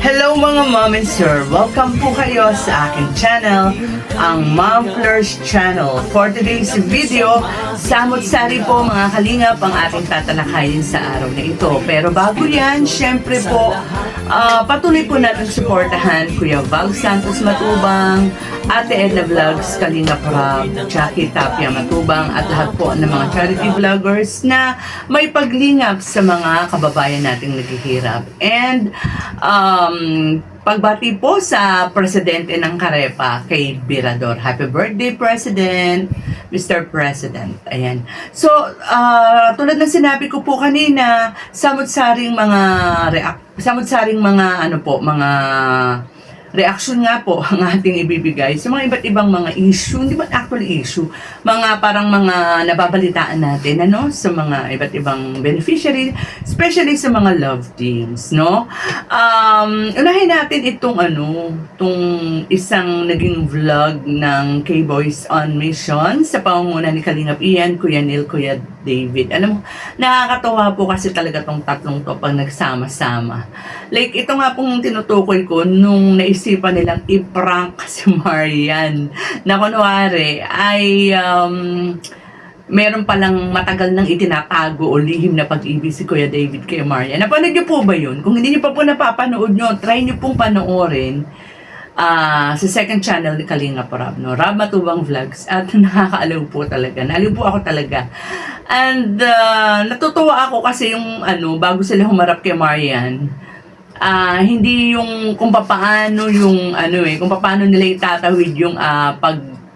Hello mga mom and sir! Welcome po kayo sa aking channel, ang Mom Fleurs Channel. For today's video, samot-sari po mga kalingap ang ating tatalakayin sa araw na ito. Pero bago yan, syempre po, patuloy po natin suportahan Kuya Val Santos Matubang, Ate Edna Vlogs, Kalingap Rob, Jackie Tapia Matubang, at lahat po ng mga charity vloggers na may paglingap sa mga kababayan nating naghihirap. And pagbati po sa Presidente ng Carepa, kay Birador. Happy birthday, President, Mr. President. Ayan. So, tulad ng sinabi ko po kanina, samot-saring mga reaction nga po ang ating ibibigay sa mga iba't ibang mga issue, hindi ba actually issue, mga parang mga nababalitaan natin, sa mga iba't ibang beneficiary, especially sa mga love teams, no? Unahin natin itong isang naging vlog ng K-Boys on Mission sa pangunguna ni Kalingap Ian, Kuya Neil, Kuya David. Alam mo, nakakatawa po kasi talaga tong tatlong to pag nagsama-sama. Like, ito nga pong tinutukoy ko nung naisipan nilang i-prank si Marian na kunwari ay meron palang matagal nang itinatago o lihim na pag-ibig si Kuya David kay Marian. Napanood niyo po ba yun? Kung hindi niyo pa po napapanood nyo, try niyo pong panoorin sa second channel ni Kalingap Rob, Rob Matubang Vlogs, at nakakaaliw po talaga. Naaliw po ako talaga. And natutuwa ako kasi yung bago sila humarap kay Marian, hindi yung kung paano nila itatawid yung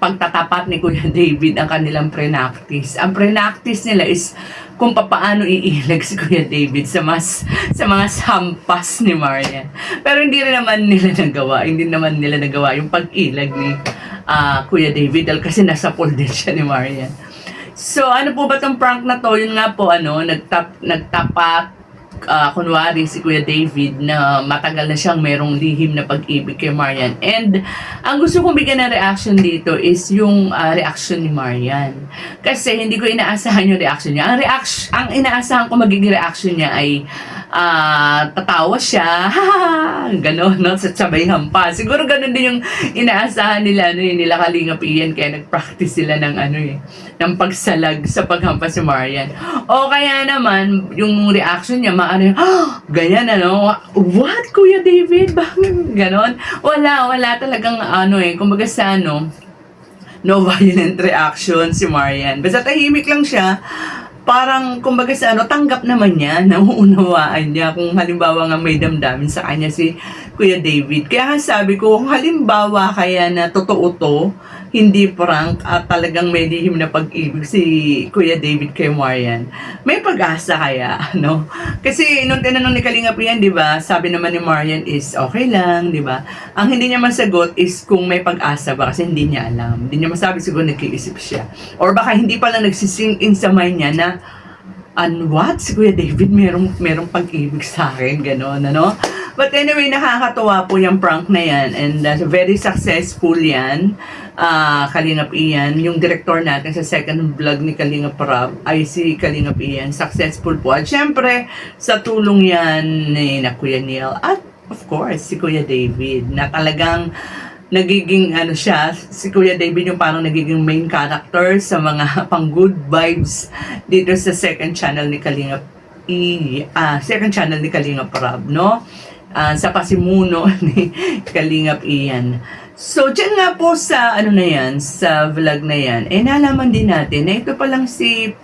pagtatapat ni Kuya David ang kanilang pre-practice. Ang pre-practice nila is kung paano iilag si Kuya David sa mga sampas ni Marian. Pero hindi naman nila nagawa yung pag-ilag ni Kuya David dahil kasi nasa pool din siya ni Marian. So, ano po ba tong prank na to? Yun nga po, nagtapat kunwari si Kuya David na matagal na siyang merong lihim na pag-ibig kay Marian. And ang gusto kong bigyan ng reaction dito is yung reaction ni Marian. Kasi hindi ko inaasahan yung reaction niya. Ang inaasahan ko magiging reaction niya ay tatawa siya, gano'n, sabay-ham pa. Siguro gano'n din yung inaasahan nila, nila Kalingap Ian, kaya nag-practice sila ng ng pagsalag sa paghampas si Marian. O kaya naman, yung reaction niya, ganyan, what, Kuya David? Bakit gano'n? Wala talagang, kumbaga sa no violent reaction si Marian. Basta tahimik lang siya. Parang, kumbaga sa tanggap naman niya, nauunawaan niya kung halimbawa nga may damdamin sa kanya si Kuya David. Kaya sabi ko, kung halimbawa kaya na totoo to, hindi prank at talagang may lihim na pag-ibig si Kuya David kay Marian, may pag-asa kaya, Kasi nung tinanong ni Kalingap Ian, di ba, sabi naman ni Marian is okay lang, di ba? Ang hindi niya masagot is kung may pag-asa ba kasi hindi niya alam. Hindi niya masabi, siguro nag-iisip siya. Or baka hindi pa lang nagsising in sa mind niya na what? Si Kuya David merong pag-ibig sa akin, gano'n, But anyway, nakakatuwa po yung prank na yan and very successful yan. Kalingap Ian, yung director natin sa second vlog ni Kalingap Rob ay si Kalingap Ian, successful po. At syempre, sa tulong yan ni Kuya Neil at of course, si Kuya David na talagang nagiging si Kuya David yung parang nagiging main character sa mga pang good vibes dito sa second channel ni Kalingap Rob, sa pasimuno ni Kalingap Ian. So, dyan nga po sa sa vlog na yan, nalaman din natin na ito palang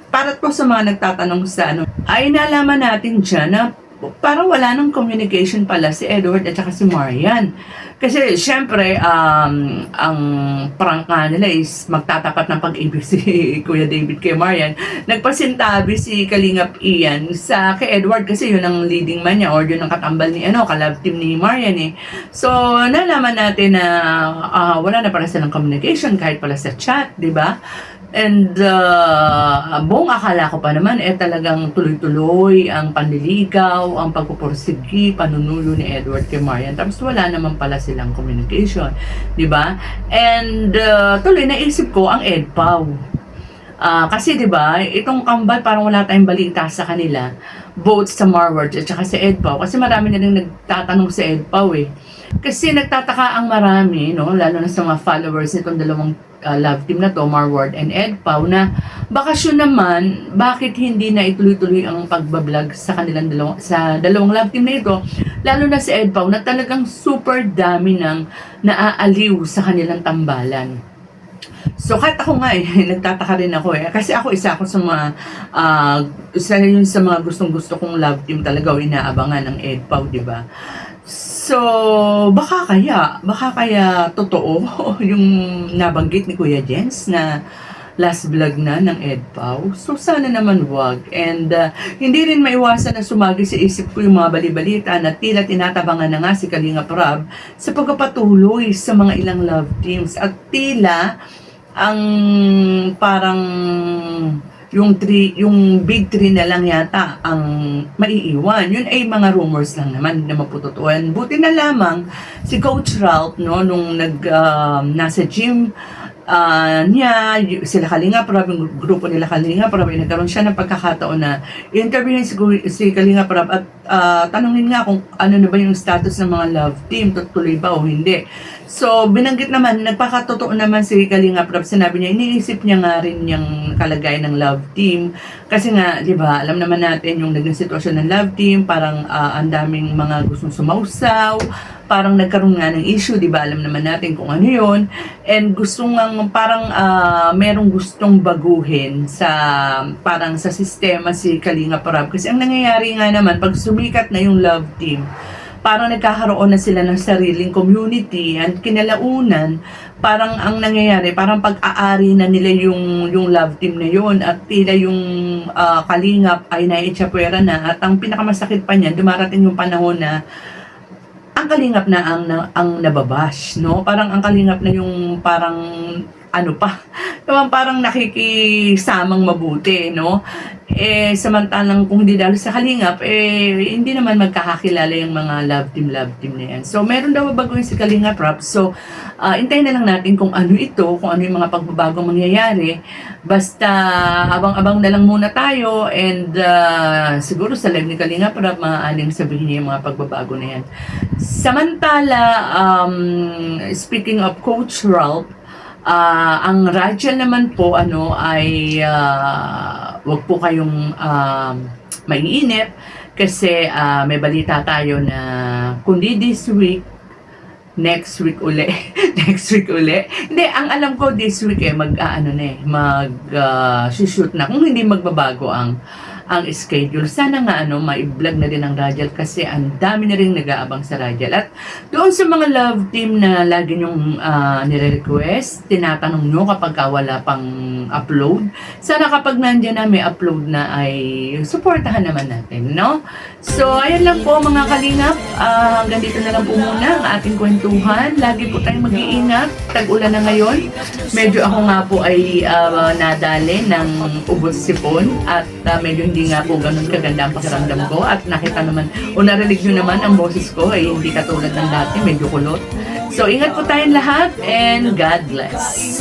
para po sa mga nagtatanong sa ay nalaman natin dyan na parang wala nang communication pala si Edward at saka si Marian. Kasi, syempre, ang prank nga nila is magtatapat ng pag-ibig si Kuya David kay Marian. Nagpasintabi si Kalingap Ian kay Edward kasi yun ang leading man niya or yun ang katambal ni kalab team ni Marian So, nalaman natin na wala na pala silang communication kahit pala sa chat, di ba? And buong akala ko pa naman talagang tuloy-tuloy ang panliligaw, ang pagpupursigi, panunulo ni Edward kay Marian. Tapos wala naman pala silang communication, di ba? And tuloy naisip ko ang EDPAW. Kasi 'di ba, itong kambal parang wala tayong balita sa kanila. votes sa Marward at saka sa EDPAW. Kasi marami na rin nagtatanong sa EDPAW eh. Kasi nagtataka ang marami, no, lalo na sa mga followers nitong dalawang love team na to, Marward and EDPAW, na bakasyon naman, bakit hindi na ituloy-tuloy ang pagbablog sa kanilang dalawang love team na ito, lalo na sa EDPAW na talagang super dami ng naaaliw sa kanilang tambalan. So kahit ako nga nagtataka rin ako kasi ako isa ako sa mga isa yun sa mga gustong-gusto kong love team talaga o inaabangan ng EDPAW, di ba? So, baka kaya totoo yung nabanggit ni Kuya Jens na last vlog na ng EDPAW. So, sana naman wag. And hindi rin maiwasan na sumagi sa isip ko yung mga balibalita na tila tinatabangan na nga si Kalingap Rob sa pagpapatuloy sa mga ilang love teams. At tila ang parang yung big three na lang yata ang maiiwan. Yun ay mga rumors lang naman na mapututuan. Buti na lamang si Coach Ralph, no, nung nasa gym niya, sila Kalingap Rob, yung grupo nila Kalingap Rob, nagkaroon siya ng pagkakataon na interviewin si Kalingap Rob at tanungin nga kung ano na ba yung status ng mga love team, tutuloy ba o hindi. So, binanggit naman, nagpakatotoo naman si Kalingap Rob, sinabi niya, iniisip niya nga rin yung kalagayan ng love team. Kasi nga, di ba, alam naman natin yung naging sitwasyon ng love team, parang ang daming mga gustong sumausaw, parang nagkaroon nga ng issue, di ba, alam naman natin kung ano yun. And gustong parang merong gustong baguhin parang sa sistema si Kalingap Rob. Kasi ang nangyayari nga naman, pag sumikat na yung love team, parang nagkakaroon na sila ng sariling community and kinalaunan, parang ang nangyayari, parang pag-aari na nila yung love team na yun at tila yung Kalingap ay naitsapwera na at ang pinakamasakit pa niyan, dumarating yung panahon na ang Kalingap na ang nababash, no? Parang ang Kalingap na yung parang parang nakikisamang mabuti, no? Samantalang kung hindi dahil sa Kalingap, hindi naman magkakakilala yung mga love team na yan. So, meron daw babaguhin si Kalingap Rob. So, intayin na lang natin kung ano ito, kung ano yung mga pagbabagong mangyayari. Basta, abang-abang na lang muna tayo and siguro sa live ni Kalingap Rob, maaaring sabihin niya yung mga pagbabago na yan. Samantala, speaking of Coach Ralph, ang radya naman po ay wag po kayong maiinip kasi may balita tayo na kundi this week, next week uli. Hindi, ang alam ko this week shoot na kung hindi magbabago ang schedule. Sana nga mai-vlog na din ang Radial kasi ang dami na rin nag-aabang sa Radial. At doon sa mga love team na lagi nyong nire-request, tinatanong nyo kapag wala pang upload, sana kapag nandiyan na may upload na ay supportahan naman natin, no? So, ayan lang po mga Kalingap. Hanggang dito na lang po muna ang ating kwentuhan. Lagi po tayong mag-iingat. Tag-ulan na ngayon. Medyo ako nga po ay nadali ng ubos sipon at medyo hindi nga po ganun kaganda ang pakiramdam ko at nakita naman o narinig nyo naman ang boses ko ay hindi katulad ng dati, medyo kulot. So ingat po tayong lahat and God bless.